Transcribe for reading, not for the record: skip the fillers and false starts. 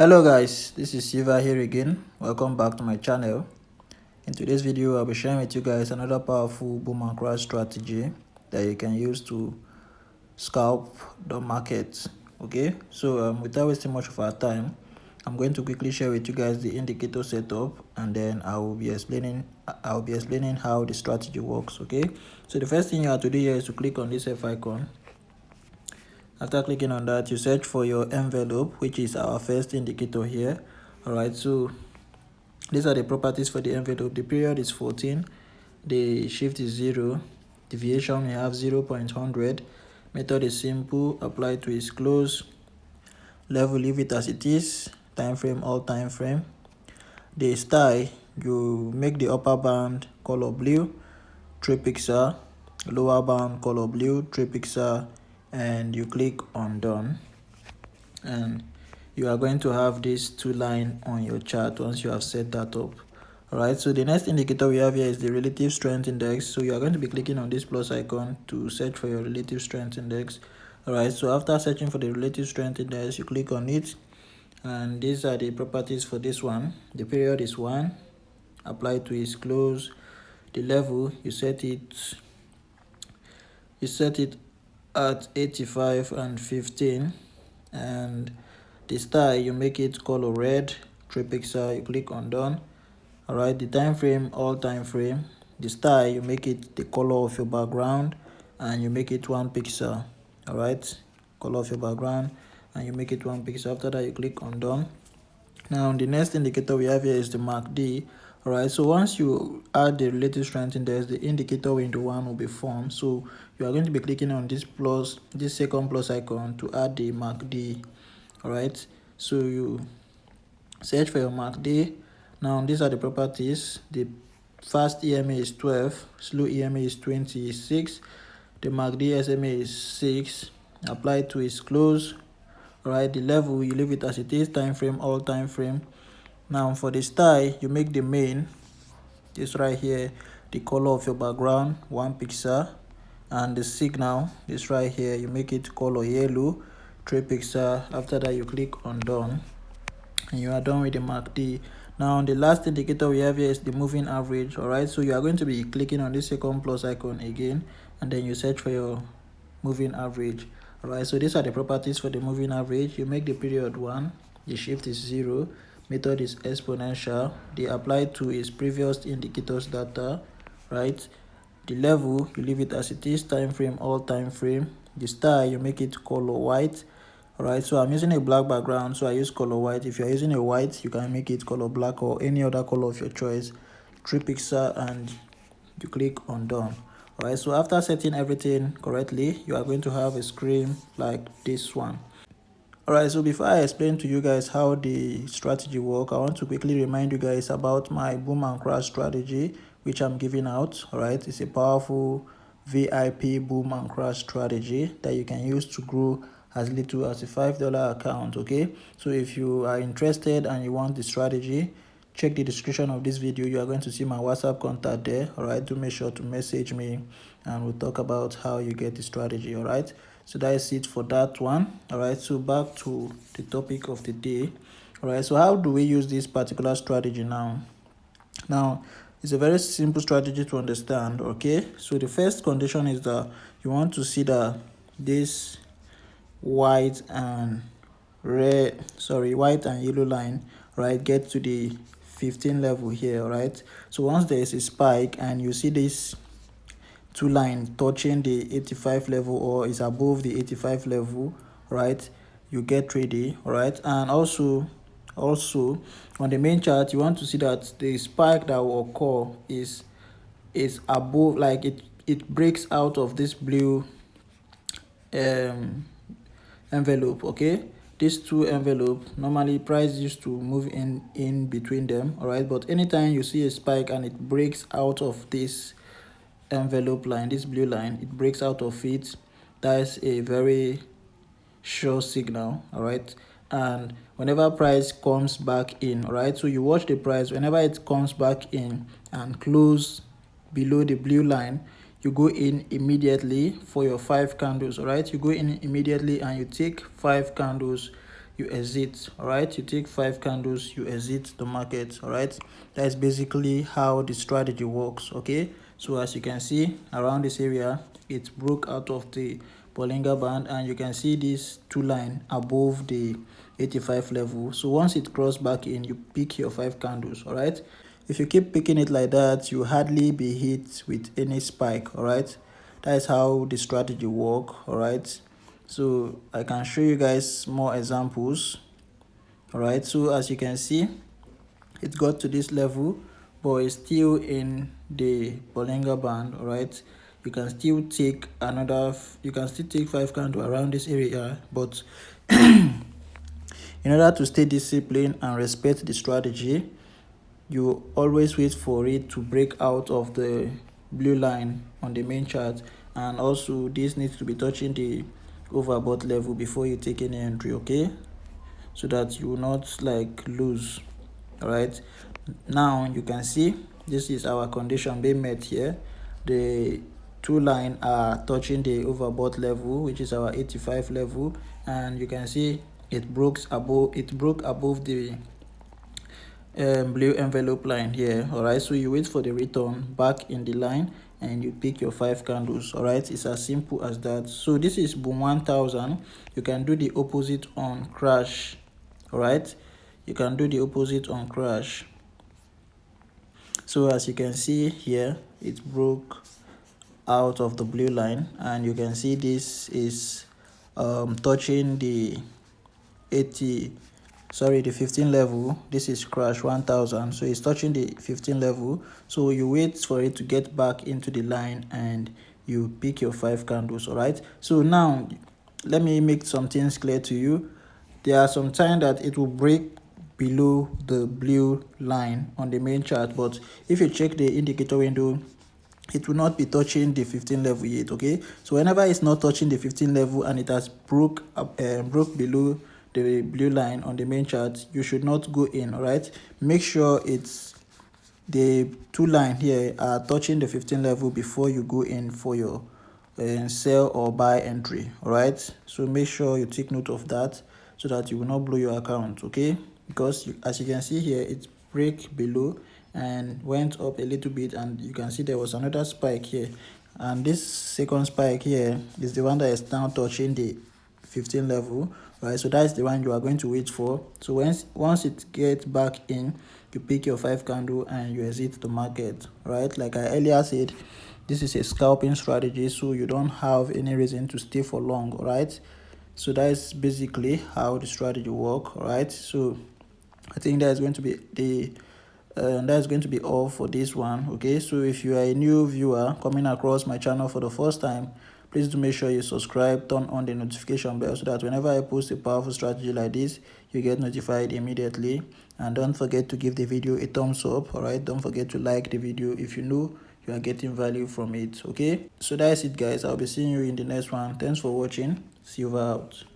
Hello guys, this is Siva here again. Welcome back to my channel. In today's video, I'll be sharing with you guys another powerful boom and crash strategy that you can use to scalp the market. Okay, so without wasting much of our time, I'm going to quickly share with you guys the indicator setup, and then I'll be explaining how the strategy works. Okay, so the first thing you have to do here is to click on this F icon. After clicking on that, you search for your envelope, which is our first indicator here. All right, so these are the properties for the envelope. The period is 14, the shift is 0, deviation we have 0.100, method is simple, apply to its close, level leave it as it is, time frame all time frame. The style, you make the upper band color blue, 3 pixel, lower band color blue, 3 pixel, and you click on done, and you are going to have this 2 line on your chart once you have set that up. All right, so the next indicator we have here is the relative strength index. So you are going to be clicking on this plus icon to search for your relative strength index. All right, so after searching for the relative strength index, you click on it, and these are the properties for this one. The period is 1, apply to its close. The level, you set it at 85 and 15, and the style, you make it color red, 3 pixel, you click on done. All right, the time frame all time frame. The style, you make it the color of your background, and you make it 1 pixel. All right, color of your background, and you make it 1 pixel. After that, you click on done. Now the next indicator we have here is the MACD. All right, so once you add the relative strength index, the indicator window 1 will be formed. So you are going to be clicking on this second plus icon to add the MACD. All right, so you search for your MACD. Now these are the properties. The fast EMA is 12, slow EMA is 26, the MACD SMA is 6, apply to its close. All right, the level, you leave it as it is, time frame all time frame. Now for the style, you make the main, this right here, the color of your background 1 pixel, and the signal, this right here, you make it color yellow, 3 pixel. After that, you click on done, and you are done with the MACD. Now the last indicator we have here is the moving average. All right, so you are going to be clicking on this second plus icon again, and then you search for your moving average. All right, so these are the properties for the moving average. You make the period 1, the shift is 0, method is exponential, the apply to is previous indicators data, right? The level, you leave it as it is, time frame all time frame. The style, you make it color white. All right, so I'm using a black background, so I use color white. If you're using a white, you can make it color black or any other color of your choice. 3 pixel, and you click on done. All right, so after setting everything correctly, you are going to have a screen like this one. All right, so before I explain to you guys how the strategy work, I want to quickly remind you guys about my boom and crash strategy, which I'm giving out. All right, it's a powerful VIP boom and crash strategy that you can use to grow as little as a $5 account. Okay, so if you are interested and you want the strategy, check the description of this video. You are going to see my WhatsApp contact there. All right, do make sure to message me, and we'll talk about how you get the strategy. All right, so that is it for that one. All right, so back to the topic of the day. All right, so how do we use this particular strategy now? Now it's a very simple strategy to understand. Okay, so the first condition is that you want to see that this white and yellow line, right, get to the 15 level here. Right, so once there is a spike and you see this 2 line touching the 85 level or is above the 85 level, right, you get ready. All right, and also on the main chart, you want to see that the spike that will occur is above, like it breaks out of this blue envelope. Okay, these 2 envelope, normally price used to move in between them. All right, but anytime you see a spike and it breaks out of this envelope line, this blue line, it breaks out of it, that is a very sure signal. All right, and whenever price comes back in, all right, so you watch the price. Whenever it comes back in and close below the blue line, you go in immediately for your 5 candles. All right, you go in immediately and you take 5 candles. you exit. All right, you take 5 candles, you exit the market. All right, that is basically how the strategy works. Okay, so as you can see around this area, it broke out of the Bollinger Band, and you can see this 2 line above the 85 level. So once it crossed back in, you pick your 5 candles. All right, if you keep picking it like that, you hardly be hit with any spike. All right, that is how the strategy work. All right, so I can show you guys more examples. All right, so as you can see, it got to this level, but it's still in the Bollinger Band. All right, you can still take you can still take 5 candles around this area, but in order to stay disciplined and respect the strategy, you always wait for it to break out of the blue line on the main chart, and also this needs to be touching the overbought level before you take any entry. Okay, so that you will not like lose. All right, now you can see this is our condition being met here. The 2 line are touching the overbought level, which is our 85 level, and you can see it broke above the blue envelope line here. All right, so you wait for the return back in the line and you pick your 5 candles. All right, it's as simple as that. So this is boom 1000. You can do the opposite on crash. All right, you can do the opposite on crash. So as you can see here, it broke out of the blue line, and you can see this is touching the 15 level. This is crash 1000, so it's touching the 15 level. So you wait for it to get back into the line and you pick your 5 candles. All right, so now let me make some things clear to you. There are some time that it will break below the blue line on the main chart, but if you check the indicator window, it will not be touching the 15 level yet. Okay, so whenever it's not touching the 15 level and it has broke below the blue line on the main chart, you should not go in. All right, make sure it's the 2 line here are touching the 15 level before you go in for your sell or buy entry. All right, so make sure you take note of that so that you will not blow your account. Okay, because as you can see here, it break below and went up a little bit, and you can see there was another spike here, and this second spike here is the one that is now touching the 15 level. Right, so that's the one you are going to wait for. So once it gets back in, you pick your 5 candle and you exit the market. Right, like I earlier said, this is a scalping strategy, so you don't have any reason to stay for long. All right, so that is basically how the strategy work. All right, so I think that's going to be that's going to be all for this one. Okay, so if you are a new viewer coming across my channel for the first time, please do make sure you subscribe, turn on the notification bell so that whenever I post a powerful strategy like this, you get notified immediately. And don't forget to give the video a thumbs up. All right, don't forget to like the video if you know you are getting value from it. Okay, so that's it guys, I'll be seeing you in the next one. Thanks for watching. Silver out.